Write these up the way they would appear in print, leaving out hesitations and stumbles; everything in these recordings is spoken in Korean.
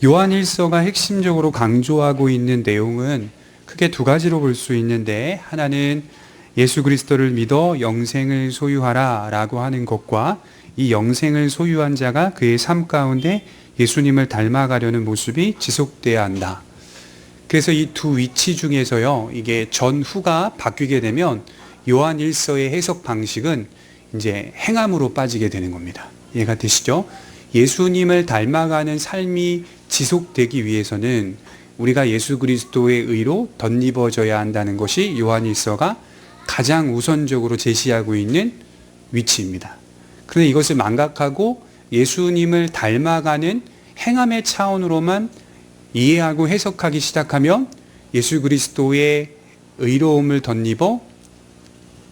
요한일서가 핵심적으로 강조하고 있는 내용은 크게 두 가지로 볼 수 있는데, 하나는 예수 그리스도를 믿어 영생을 소유하라 라고 하는 것과 이 영생을 소유한 자가 그의 삶 가운데 예수님을 닮아가려는 모습이 지속돼야 한다. 그래서 이 두 위치 중에서요, 이게 전후가 바뀌게 되면 요한일서의 해석 방식은 이제 행함으로 빠지게 되는 겁니다. 이해가 되시죠? 예수님을 닮아가는 삶이 지속되기 위해서는 우리가 예수 그리스도의 의로 덧입어져야 한다는 것이 요한일서가 가장 우선적으로 제시하고 있는 위치입니다. 그런데 이것을 망각하고 예수님을 닮아가는 행함의 차원으로만 이해하고 해석하기 시작하면 예수 그리스도의 의로움을 덧입어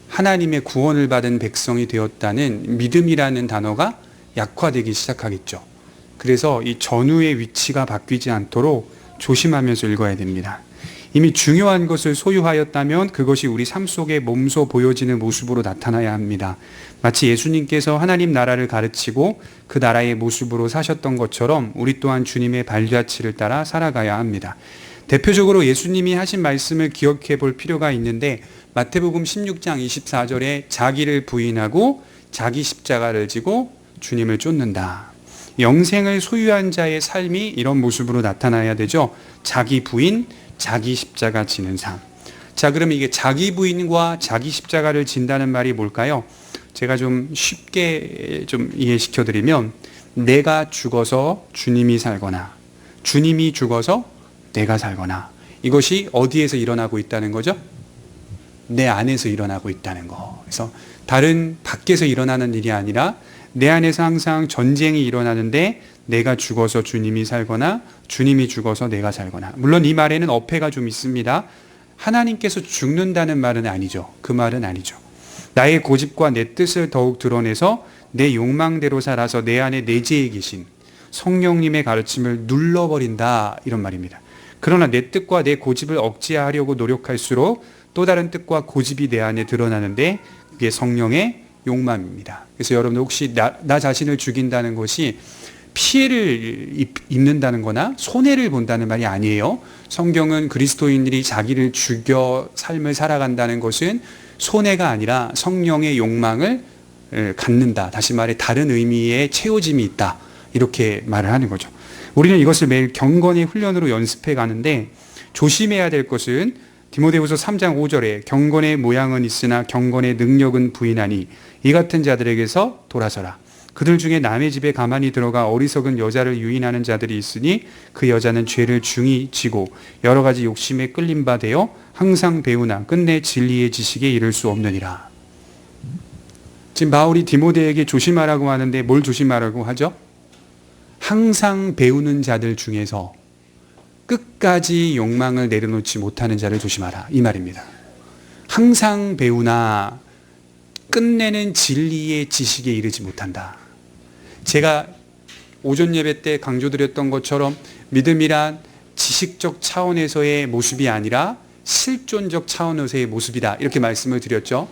하나님의 구원을 받은 백성이 되었다는 믿음이라는 단어가 약화되기 시작하겠죠. 그래서 이 전후의 위치가 바뀌지 않도록 조심하면서 읽어야 됩니다. 이미 중요한 것을 소유하였다면 그것이 우리 삶 속에 몸소 보여지는 모습으로 나타나야 합니다. 마치 예수님께서 하나님 나라를 가르치고 그 나라의 모습으로 사셨던 것처럼 우리 또한 주님의 발자취를 따라 살아가야 합니다. 대표적으로 예수님이 하신 말씀을 기억해 볼 필요가 있는데, 마태복음 16장 24절에 자기를 부인하고 자기 십자가를 지고 주님을 쫓는다. 영생을 소유한 자의 삶이 이런 모습으로 나타나야 되죠. 자기 부인, 자기 십자가 지는 삶. 자, 그럼 이게 자기 부인과 자기 십자가를 진다는 말이 뭘까요? 제가 좀 쉽게 좀 이해시켜 드리면, 내가 죽어서 주님이 살거나 주님이 죽어서 내가 살거나, 이것이 어디에서 일어나고 있다는 거죠? 내 안에서 일어나고 있다는 거. 그래서 다른 밖에서 일어나는 일이 아니라 내 안에서 항상 전쟁이 일어나는데, 내가 죽어서 주님이 살거나 주님이 죽어서 내가 살거나. 물론 이 말에는 어폐가 좀 있습니다. 하나님께서 죽는다는 말은 아니죠. 그 말은 아니죠. 나의 고집과 내 뜻을 더욱 드러내서 내 욕망대로 살아서 내 안에 내재해 계신 성령님의 가르침을 눌러버린다, 이런 말입니다. 그러나 내 뜻과 내 고집을 억제하려고 노력할수록 또 다른 뜻과 고집이 내 안에 드러나는데, 그게 성령의 욕망입니다. 그래서 여러분, 혹시 나 자신을 죽인다는 것이 피해를 입는다는 거나 손해를 본다는 말이 아니에요. 성경은 그리스도인들이 자기를 죽여 삶을 살아간다는 것은 손해가 아니라 성령의 욕망을 갖는다. 다시 말해 다른 의미의 채워짐이 있다. 이렇게 말을 하는 거죠. 우리는 이것을 매일 경건의 훈련으로 연습해 가는데, 조심해야 될 것은 디모데후서 3장 5절에 경건의 모양은 있으나 경건의 능력은 부인하니 이 같은 자들에게서 돌아서라. 그들 중에 남의 집에 가만히 들어가 어리석은 여자를 유인하는 자들이 있으니 그 여자는 죄를 중히 지고 여러 가지 욕심에 끌린 바 되어 항상 배우나 끝내 진리의 지식에 이를 수 없느니라. 지금 바울이 디모데에게 조심하라고 하는데 뭘 조심하라고 하죠? 항상 배우는 자들 중에서 끝까지 욕망을 내려놓지 못하는 자를 조심하라, 이 말입니다. 항상 배우나 끝내는 진리의 지식에 이르지 못한다. 제가 오전 예배 때 강조드렸던 것처럼 믿음이란 지식적 차원에서의 모습이 아니라 실존적 차원에서의 모습이다, 이렇게 말씀을 드렸죠.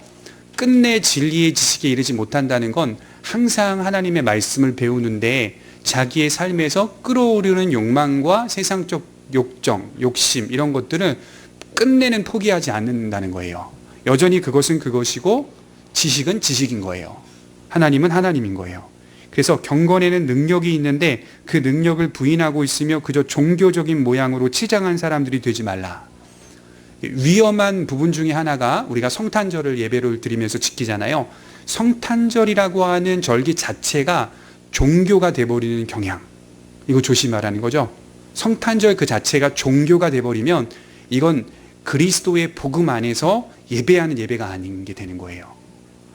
끝내 진리의 지식에 이르지 못한다는 건 항상 하나님의 말씀을 배우는데 자기의 삶에서 끌어오르는 욕망과 세상적 욕정, 욕심, 이런 것들을 끝내는 포기하지 않는다는 거예요. 여전히 그것은 그것이고 지식은 지식인 거예요. 하나님은 하나님인 거예요. 그래서 경건에는 능력이 있는데 그 능력을 부인하고 있으며 그저 종교적인 모양으로 치장한 사람들이 되지 말라. 위험한 부분 중에 하나가, 우리가 성탄절을 예배를 드리면서 지키잖아요. 성탄절이라고 하는 절기 자체가 종교가 돼버리는 경향, 이거 조심하라는 거죠. 성탄절 그 자체가 종교가 돼버리면 이건 그리스도의 복음 안에서 예배하는 예배가 아닌 게 되는 거예요.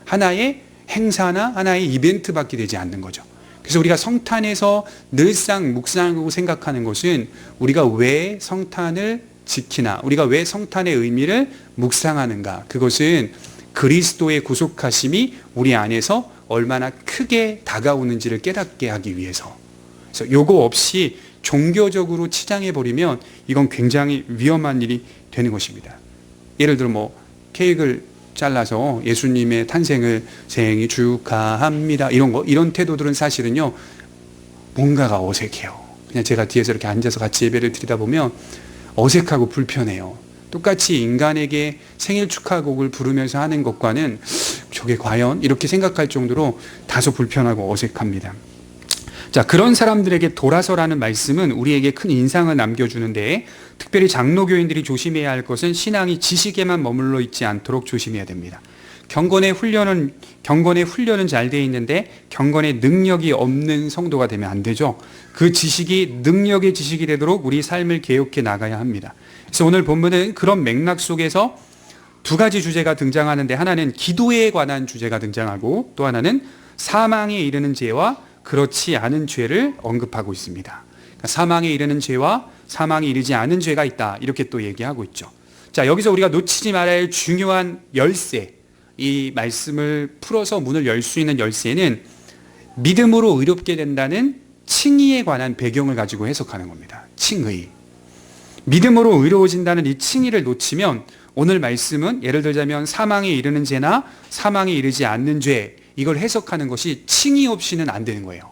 하나의 행사나 하나의 이벤트밖에 되지 않는 거죠. 그래서 우리가 성탄에서 늘상 묵상하고 생각하는 것은 우리가 왜 성탄을 지키나, 우리가 왜 성탄의 의미를 묵상하는가, 그것은 그리스도의 구속하심이 우리 안에서 얼마나 크게 다가오는지를 깨닫게 하기 위해서. 그래서 요거 없이 종교적으로 치장해버리면 이건 굉장히 위험한 일이 되는 것입니다. 예를 들어 케이크를 잘라서 예수님의 탄생을 생일 축하합니다, 이런 태도들은 사실은요, 뭔가가 어색해요. 그냥 제가 뒤에서 이렇게 앉아서 같이 예배를 드리다 보면 어색하고 불편해요. 똑같이 인간에게 생일 축하곡을 부르면서 하는 것과는 저게 과연? 이렇게 생각할 정도로 다소 불편하고 어색합니다. 자, 그런 사람들에게 돌아서라는 말씀은 우리에게 큰 인상을 남겨주는데, 특별히 장로교인들이 조심해야 할 것은 신앙이 지식에만 머물러 있지 않도록 조심해야 됩니다. 경건의 훈련은 잘 돼 있는데 경건의 능력이 없는 성도가 되면 안 되죠. 그 지식이 능력의 지식이 되도록 우리 삶을 개혁해 나가야 합니다. 그래서 오늘 본문은 그런 맥락 속에서 두 가지 주제가 등장하는데, 하나는 기도에 관한 주제가 등장하고 또 하나는 사망에 이르는 죄와 그렇지 않은 죄를 언급하고 있습니다. 그러니까 사망에 이르는 죄와 사망에 이르지 않은 죄가 있다, 이렇게 또 얘기하고 있죠. 자, 여기서 우리가 놓치지 말아야 할 중요한 열쇠, 이 말씀을 풀어서 문을 열 수 있는 열쇠는 믿음으로 의롭게 된다는 칭의에 관한 배경을 가지고 해석하는 겁니다. 칭의. 믿음으로 의로워진다는 이 칭의를 놓치면 오늘 말씀은 예를 들자면 사망에 이르는 죄나 사망에 이르지 않는 죄, 이걸 해석하는 것이 칭의 없이는 안 되는 거예요.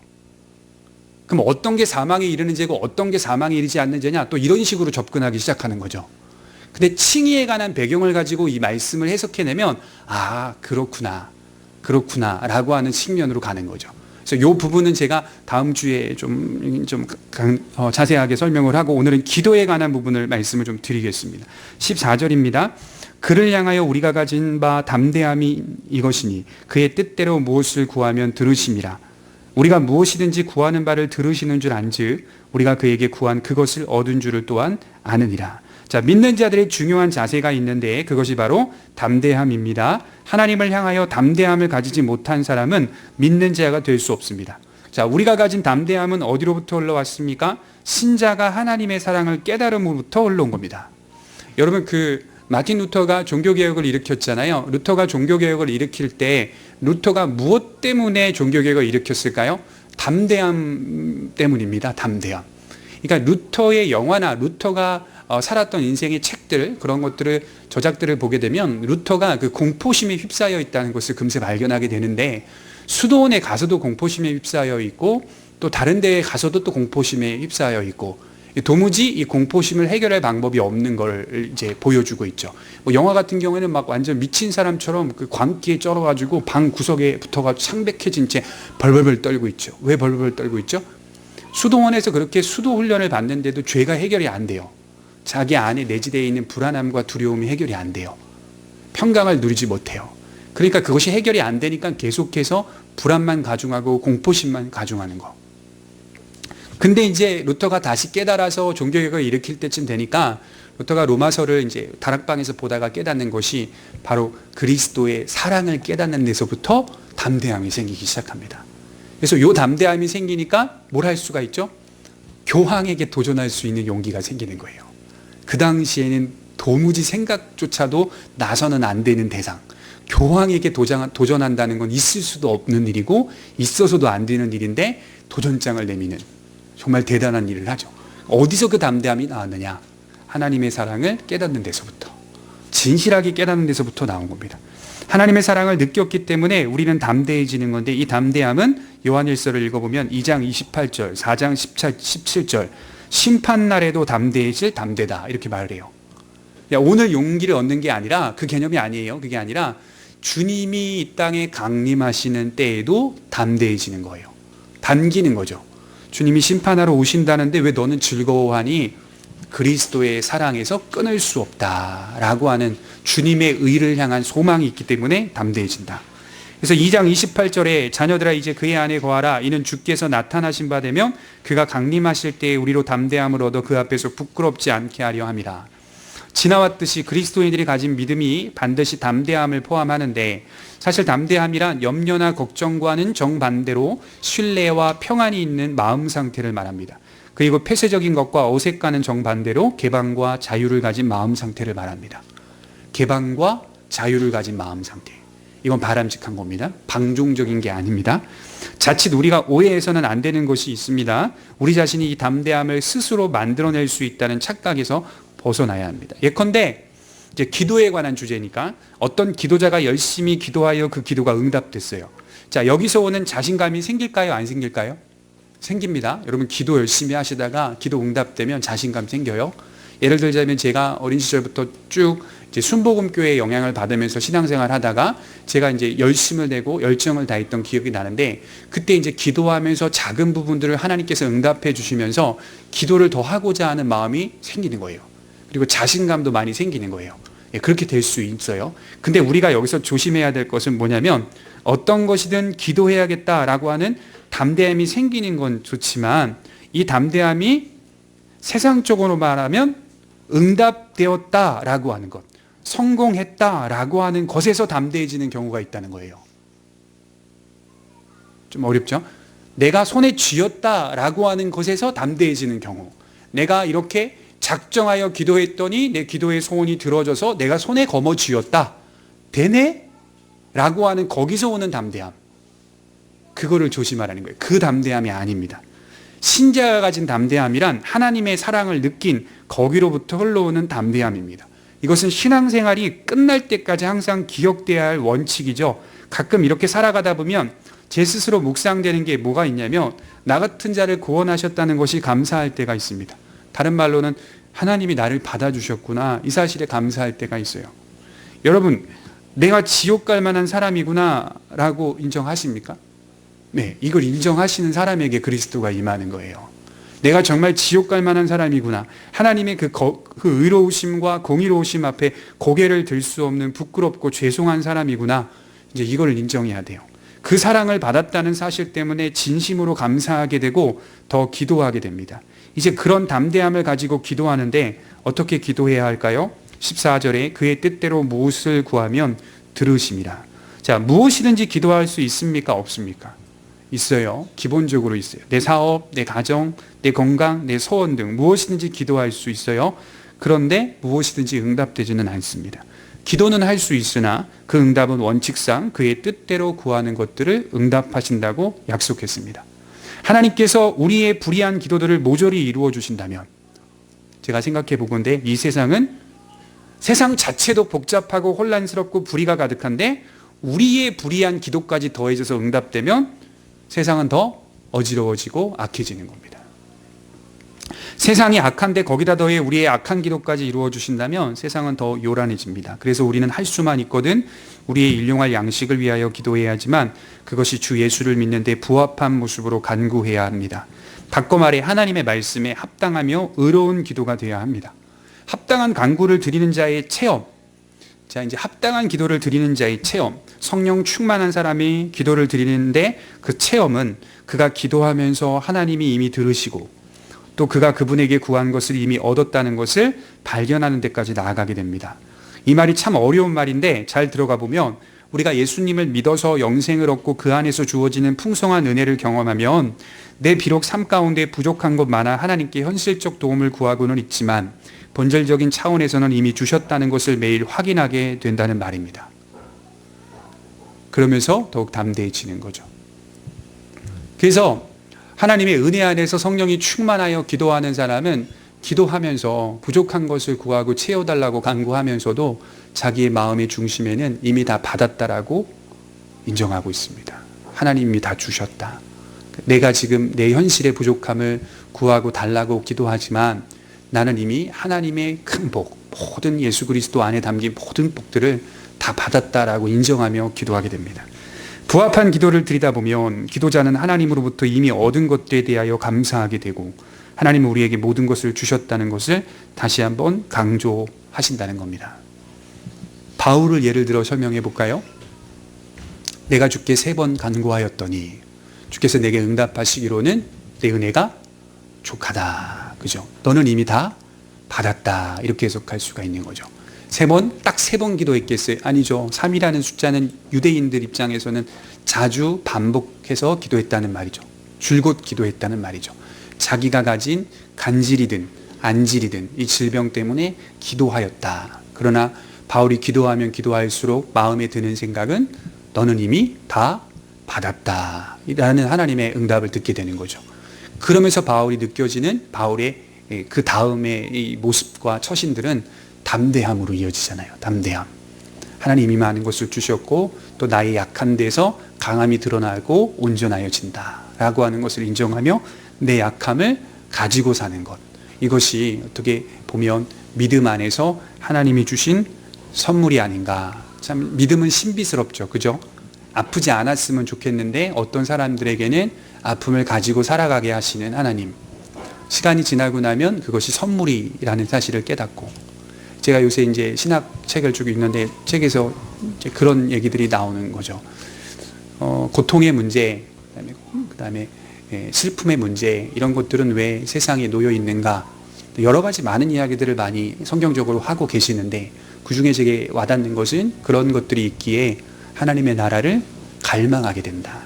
그럼 어떤 게 사망에 이르는 죄고 어떤 게 사망에 이르지 않는 죄냐, 또 이런 식으로 접근하기 시작하는 거죠. 근데 칭의에 관한 배경을 가지고 이 말씀을 해석해내면 그렇구나 라고 하는 측면으로 가는 거죠. 그래서 이 부분은 제가 다음 주에 좀 자세하게 설명을 하고, 오늘은 기도에 관한 부분을 말씀을 좀 드리겠습니다. 14절입니다. 그를 향하여 우리가 가진 바 담대함이 이것이니 그의 뜻대로 무엇을 구하면 들으심이라. 우리가 무엇이든지 구하는 바를 들으시는 줄 안즉 우리가 그에게 구한 그것을 얻은 줄을 또한 아느니라. 자, 믿는 자들의 중요한 자세가 있는데 그것이 바로 담대함입니다. 하나님을 향하여 담대함을 가지지 못한 사람은 믿는 자가 될 수 없습니다. 자, 우리가 가진 담대함은 어디로부터 흘러왔습니까? 신자가 하나님의 사랑을 깨달음으로부터 흘러온 겁니다. 여러분, 마틴 루터가 종교개혁을 일으켰잖아요. 루터가 종교개혁을 일으킬 때 루터가 무엇 때문에 종교개혁을 일으켰을까요? 담대함 때문입니다. 담대함. 그러니까 루터의 영화나 루터가 살았던 인생의 책들, 그런 것들을, 저작들을 보게 되면 루터가 그 공포심에 휩싸여 있다는 것을 금세 발견하게 되는데, 수도원에 가서도 공포심에 휩싸여 있고 또 다른 데에 가서도 또 공포심에 휩싸여 있고, 도무지 이 공포심을 해결할 방법이 없는 걸 이제 보여주고 있죠. 영화 같은 경우에는 막 완전 미친 사람처럼 그 광기에 쩔어가지고 방 구석에 붙어가지고 창백해진 채 벌벌벌 떨고 있죠. 왜 벌벌벌 떨고 있죠? 수도원에서 그렇게 수도 훈련을 받는데도 죄가 해결이 안 돼요. 자기 안에 내재되어 있는 불안함과 두려움이 해결이 안 돼요. 평강을 누리지 못해요. 그러니까 그것이 해결이 안 되니까 계속해서 불안만 가중하고 공포심만 가중하는 거. 근데 이제 루터가 다시 깨달아서 종교개혁을 일으킬 때쯤 되니까 루터가 로마서를 이제 다락방에서 보다가 깨닫는 것이 바로 그리스도의 사랑을 깨닫는 데서부터 담대함이 생기기 시작합니다. 그래서 이 담대함이 생기니까 뭘 할 수가 있죠? 교황에게 도전할 수 있는 용기가 생기는 거예요. 그 당시에는 도무지 생각조차도 나서는 안 되는 대상, 교황에게 도전한다는 건 있을 수도 없는 일이고 있어서도 안 되는 일인데 도전장을 내미는 정말 대단한 일을 하죠. 어디서 그 담대함이 나왔느냐? 하나님의 사랑을 깨닫는 데서부터, 진실하게 깨닫는 데서부터 나온 겁니다. 하나님의 사랑을 느꼈기 때문에 우리는 담대해지는 건데, 이 담대함은 요한일서를 읽어보면 2장 28절, 4장 17절 심판날에도 담대해질 담대다, 이렇게 말을 해요. 오늘 용기를 얻는 게 아니라, 그 개념이 아니에요. 그게 아니라 주님이 이 땅에 강림하시는 때에도 담대해지는 거예요. 담기는 거죠. 주님이 심판하러 오신다는데 왜 너는 즐거워하니? 그리스도의 사랑에서 끊을 수 없다라고 하는 주님의 의를 향한 소망이 있기 때문에 담대해진다. 그래서 2장 28절에 자녀들아 이제 그의 안에 거하라. 이는 주께서 나타나신 바 되면 그가 강림하실 때에 우리로 담대함을 얻어 그 앞에서 부끄럽지 않게 하려 함이라. 지나왔듯이 그리스도인들이 가진 믿음이 반드시 담대함을 포함하는데, 사실 담대함이란 염려나 걱정과는 정반대로 신뢰와 평안이 있는 마음 상태를 말합니다. 그리고 폐쇄적인 것과 어색과는 정반대로 개방과 자유를 가진 마음 상태를 말합니다. 개방과 자유를 가진 마음 상태. 이건 바람직한 겁니다. 방종적인 게 아닙니다. 자칫 우리가 오해해서는 안 되는 것이 있습니다. 우리 자신이 이 담대함을 스스로 만들어낼 수 있다는 착각에서 벗어나야 합니다. 예컨대 이제 기도에 관한 주제니까 어떤 기도자가 열심히 기도하여 그 기도가 응답됐어요. 자, 여기서 오는 자신감이 생길까요? 안 생길까요? 생깁니다. 여러분 기도 열심히 하시다가 기도 응답되면 자신감 생겨요. 예를 들자면 제가 어린 시절부터 쭉 이제 순복음교회의 영향을 받으면서 신앙생활 하다가 제가 이제 열심을 내고 열정을 다했던 기억이 나는데, 그때 이제 기도하면서 작은 부분들을 하나님께서 응답해 주시면서 기도를 더 하고자 하는 마음이 생기는 거예요. 그리고 자신감도 많이 생기는 거예요. 예, 그렇게 될 수 있어요. 근데 우리가 여기서 조심해야 될 것은 뭐냐면, 어떤 것이든 기도해야겠다라고 하는 담대함이 생기는 건 좋지만, 이 담대함이 세상적으로 말하면 응답되었다라고 하는 것, 성공했다라고 하는 것에서 담대해지는 경우가 있다는 거예요. 좀 어렵죠? 내가 손에 쥐었다라고 하는 것에서 담대해지는 경우, 내가 이렇게 작정하여 기도했더니 내 기도의 소원이 들어져서 내가 손에 거머 쥐었다, 되네? 라고 하는 거기서 오는 담대함, 그거를 조심하라는 거예요. 그 담대함이 아닙니다. 신자가 가진 담대함이란 하나님의 사랑을 느낀 거기로부터 흘러오는 담대함입니다. 이것은 신앙생활이 끝날 때까지 항상 기억돼야 할 원칙이죠. 가끔 이렇게 살아가다 보면 제 스스로 묵상되는 게 뭐가 있냐면, 나 같은 자를 구원하셨다는 것이 감사할 때가 있습니다. 다른 말로는 하나님이 나를 받아주셨구나, 이 사실에 감사할 때가 있어요. 여러분, 내가 지옥 갈 만한 사람이구나 라고 인정하십니까? 네, 이걸 인정하시는 사람에게 그리스도가 임하는 거예요. 내가 정말 지옥 갈 만한 사람이구나, 하나님의 그 의로우심과 공의로우심 앞에 고개를 들 수 없는 부끄럽고 죄송한 사람이구나, 이제 이걸 인정해야 돼요. 그 사랑을 받았다는 사실 때문에 진심으로 감사하게 되고 더 기도하게 됩니다. 이제 그런 담대함을 가지고 기도하는데 어떻게 기도해야 할까요? 14절에 그의 뜻대로 무엇을 구하면 들으심이라. 자, 무엇이든지 기도할 수 있습니까? 없습니까? 있어요. 기본적으로 있어요. 내 사업, 내 가정, 내 건강, 내 소원 등 무엇이든지 기도할 수 있어요. 그런데 무엇이든지 응답되지는 않습니다. 기도는 할 수 있으나 그 응답은 원칙상 그의 뜻대로 구하는 것들을 응답하신다고 약속했습니다. 하나님께서 우리의 불의한 기도들을 모조리 이루어 주신다면, 제가 생각해 보건대 이 세상은 세상 자체도 복잡하고 혼란스럽고 불의가 가득한데, 우리의 불의한 기도까지 더해져서 응답되면 세상은 더 어지러워지고 악해지는 겁니다. 세상이 악한데 거기다 더해 우리의 악한 기도까지 이루어 주신다면 세상은 더 요란해집니다. 그래서 우리는 할 수만 있거든 우리의 일용할 양식을 위하여 기도해야 하지만, 그것이 주 예수를 믿는 데 부합한 모습으로 간구해야 합니다. 바꿔 말해 하나님의 말씀에 합당하며 의로운 기도가 되어야 합니다. 합당한 간구를 드리는 자의 체험, 자, 이제 합당한 기도를 드리는 자의 체험, 성령 충만한 사람이 기도를 드리는데 그 체험은 그가 기도하면서 하나님이 이미 들으시고 또 그가 그분에게 구한 것을 이미 얻었다는 것을 발견하는 데까지 나아가게 됩니다. 이 말이 참 어려운 말인데 잘 들어가 보면, 우리가 예수님을 믿어서 영생을 얻고 그 안에서 주어지는 풍성한 은혜를 경험하면 내 비록 삶 가운데 부족한 것 많아 하나님께 현실적 도움을 구하고는 있지만 본질적인 차원에서는 이미 주셨다는 것을 매일 확인하게 된다는 말입니다. 그러면서 더욱 담대해지는 거죠. 그래서 하나님의 은혜 안에서 성령이 충만하여 기도하는 사람은 기도하면서 부족한 것을 구하고 채워달라고 간구하면서도 자기의 마음의 중심에는 이미 다 받았다라고 인정하고 있습니다. 하나님이 다 주셨다. 내가 지금 내 현실의 부족함을 구하고 달라고 기도하지만 나는 이미 하나님의 큰 복, 모든 예수 그리스도 안에 담긴 모든 복들을 다 받았다라고 인정하며 기도하게 됩니다. 부합한 기도를 드리다 보면 기도자는 하나님으로부터 이미 얻은 것들에 대하여 감사하게 되고 하나님은 우리에게 모든 것을 주셨다는 것을 다시 한번 강조하신다는 겁니다. 바울을 예를 들어 설명해 볼까요? 내가 주께 3번 간구하였더니 주께서 내게 응답하시기로는 내 은혜가 족하다. 그죠? 너는 이미 다 받았다. 이렇게 해석할 수가 있는 거죠. 3번, 딱 3번 기도했겠어요? 아니죠. 3이라는 숫자는 유대인들 입장에서는 자주 반복해서 기도했다는 말이죠. 줄곧 기도했다는 말이죠. 자기가 가진 간질이든 안질이든 이 질병 때문에 기도하였다. 그러나 바울이 기도하면 기도할수록 마음에 드는 생각은 너는 이미 다 받았다. 라는 하나님의 응답을 듣게 되는 거죠. 그러면서 바울이 느껴지는 바울의 그 다음의 이 모습과 처신들은 담대함으로 이어지잖아요. 담대함. 하나님이 많은 것을 주셨고 또 나의 약한 데서 강함이 드러나고 온전하여진다 라고 하는 것을 인정하며 내 약함을 가지고 사는 것, 이것이 어떻게 보면 믿음 안에서 하나님이 주신 선물이 아닌가. 참 믿음은 신비스럽죠, 그죠? 아프지 않았으면 좋겠는데 어떤 사람들에게는 아픔을 가지고 살아가게 하시는 하나님, 시간이 지나고 나면 그것이 선물이라는 사실을 깨닫고, 제가 요새 이제 신학 책을 쭉 읽는데 책에서 이제 그런 얘기들이 나오는 거죠. 고통의 문제, 그다음에 슬픔의 문제, 이런 것들은 왜 세상에 놓여 있는가, 여러 가지 많은 이야기들을 많이 성경적으로 하고 계시는데, 그 중에 제게 와닿는 것은 그런 것들이 있기에 하나님의 나라를 갈망하게 된다.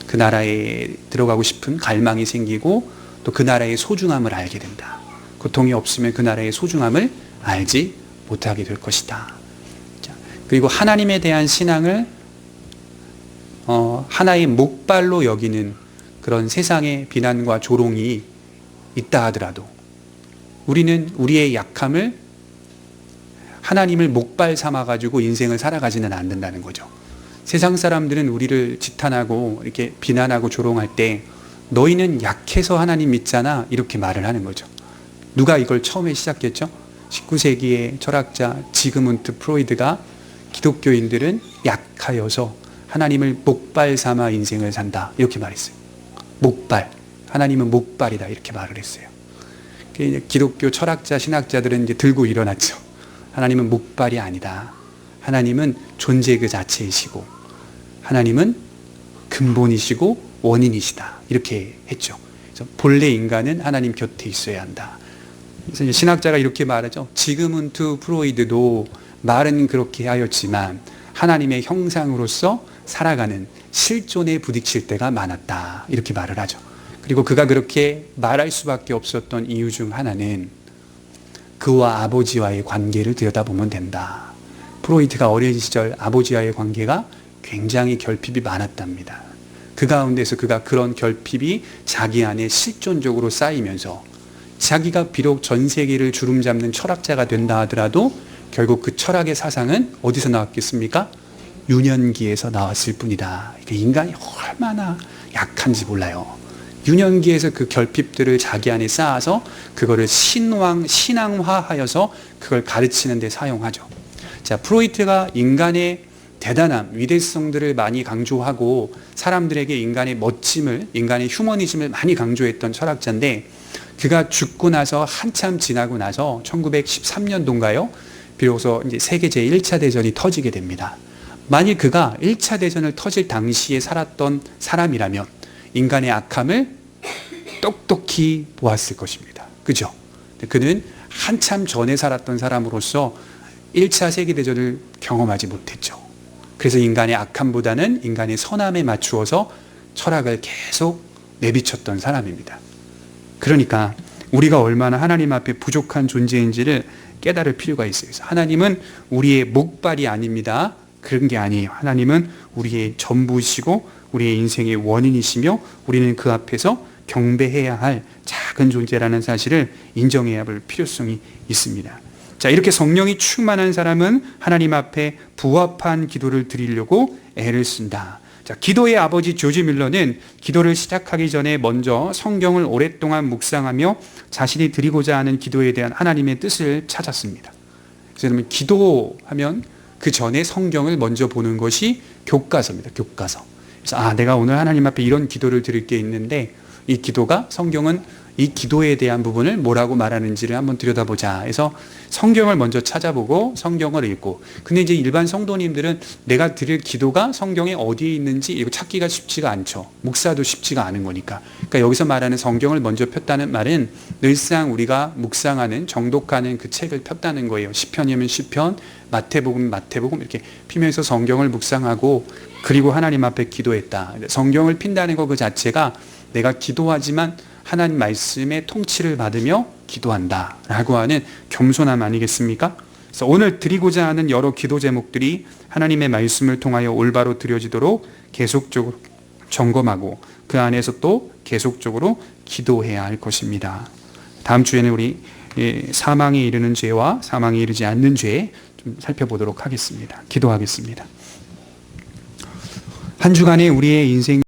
그 나라에 들어가고 싶은 갈망이 생기고 또 그 나라의 소중함을 알게 된다. 고통이 없으면 그 나라의 소중함을 알지 못하게 될 것이다. 그리고 하나님에 대한 신앙을 하나의 목발로 여기는 그런 세상의 비난과 조롱이 있다 하더라도 우리는 우리의 약함을 하나님을 목발 삼아가지고 인생을 살아가지는 않는다는 거죠. 세상 사람들은 우리를 지탄하고 이렇게 비난하고 조롱할 때 너희는 약해서 하나님 믿잖아, 이렇게 말을 하는 거죠. 누가 이걸 처음에 시작했죠? 19세기의 철학자 지그문트 프로이드가 기독교인들은 약하여서 하나님을 목발 삼아 인생을 산다, 이렇게 말했어요. 목발, 하나님은 목발이다, 이렇게 말을 했어요. 기독교 철학자 신학자들은 이제 들고 일어났죠. 하나님은 목발이 아니다. 하나님은 존재 그 자체이시고 하나님은 근본이시고 원인이시다, 이렇게 했죠. 그래서 본래 인간은 하나님 곁에 있어야 한다. 그래서 신학자가 이렇게 말하죠. 지그문트 프로이드도 말은 그렇게 하였지만 하나님의 형상으로서 살아가는 실존에 부딪힐 때가 많았다, 이렇게 말을 하죠. 그리고 그가 그렇게 말할 수밖에 없었던 이유 중 하나는 그와 아버지와의 관계를 들여다보면 된다. 프로이트가 어린 시절 아버지와의 관계가 굉장히 결핍이 많았답니다. 그 가운데서 그가 그런 결핍이 자기 안에 실존적으로 쌓이면서 자기가 비록 전 세계를 주름잡는 철학자가 된다 하더라도 결국 그 철학의 사상은 어디서 나왔겠습니까? 유년기에서 나왔을 뿐이다. 인간이 얼마나 약한지 몰라요. 유년기에서 그 결핍들을 자기 안에 쌓아서 그거를 신앙화하여서 그걸 가르치는 데 사용하죠. 자, 프로이트가 인간의 대단함, 위대성들을 많이 강조하고 사람들에게 인간의 멋짐을, 인간의 휴머니즘을 많이 강조했던 철학자인데, 그가 죽고 나서 한참 지나고 나서 1913년도인가요? 비로소 이제 세계 제1차 대전이 터지게 됩니다. 만일 그가 1차 대전을 터질 당시에 살았던 사람이라면 인간의 악함을 똑똑히 보았을 것입니다. 그죠? 그는 한참 전에 살았던 사람으로서 1차 세계대전을 경험하지 못했죠. 그래서 인간의 악함보다는 인간의 선함에 맞추어서 철학을 계속 내비쳤던 사람입니다. 그러니까 우리가 얼마나 하나님 앞에 부족한 존재인지를 깨달을 필요가 있어요. 하나님은 우리의 목발이 아닙니다. 그런 게 아니에요. 하나님은 우리의 전부시고 우리의 인생의 원인이시며 우리는 그 앞에서 경배해야 할 작은 존재라는 사실을 인정해야 할 필요성이 있습니다. 자, 이렇게 성령이 충만한 사람은 하나님 앞에 부합한 기도를 드리려고 애를 쓴다. 자, 기도의 아버지 조지 밀러는 기도를 시작하기 전에 먼저 성경을 오랫동안 묵상하며 자신이 드리고자 하는 기도에 대한 하나님의 뜻을 찾았습니다. 그래서 여러분, 기도하면 그 전에 성경을 먼저 보는 것이 교과서입니다. 교과서. 그래서 내가 오늘 하나님 앞에 이런 기도를 드릴 게 있는데 이 기도가, 성경은 이 기도에 대한 부분을 뭐라고 말하는지를 한번 들여다보자 해서 성경을 먼저 찾아보고 성경을 읽고, 근데 이제 일반 성도님들은 내가 드릴 기도가 성경에 어디에 있는지 이거 찾기가 쉽지가 않죠. 목사도 쉽지가 않은 거니까. 그러니까 여기서 말하는 성경을 먼저 폈다는 말은 늘상 우리가 묵상하는, 정독하는 그 책을 폈다는 거예요. 시편이면 시편, 마태복음 마태복음 이렇게 피면서 성경을 묵상하고 그리고 하나님 앞에 기도했다. 성경을 핀다는 것 그 자체가 내가 기도하지만 하나님 말씀의 통치를 받으며 기도한다 라고 하는 겸손함 아니겠습니까? 그래서 오늘 드리고자 하는 여러 기도 제목들이 하나님의 말씀을 통하여 올바로 드려지도록 계속적으로 점검하고 그 안에서 또 계속적으로 기도해야 할 것입니다. 다음 주에는 우리 사망에 이르는 죄와 사망에 이르지 않는 죄 좀 살펴보도록 하겠습니다. 기도하겠습니다. 한 주간의 우리의 인생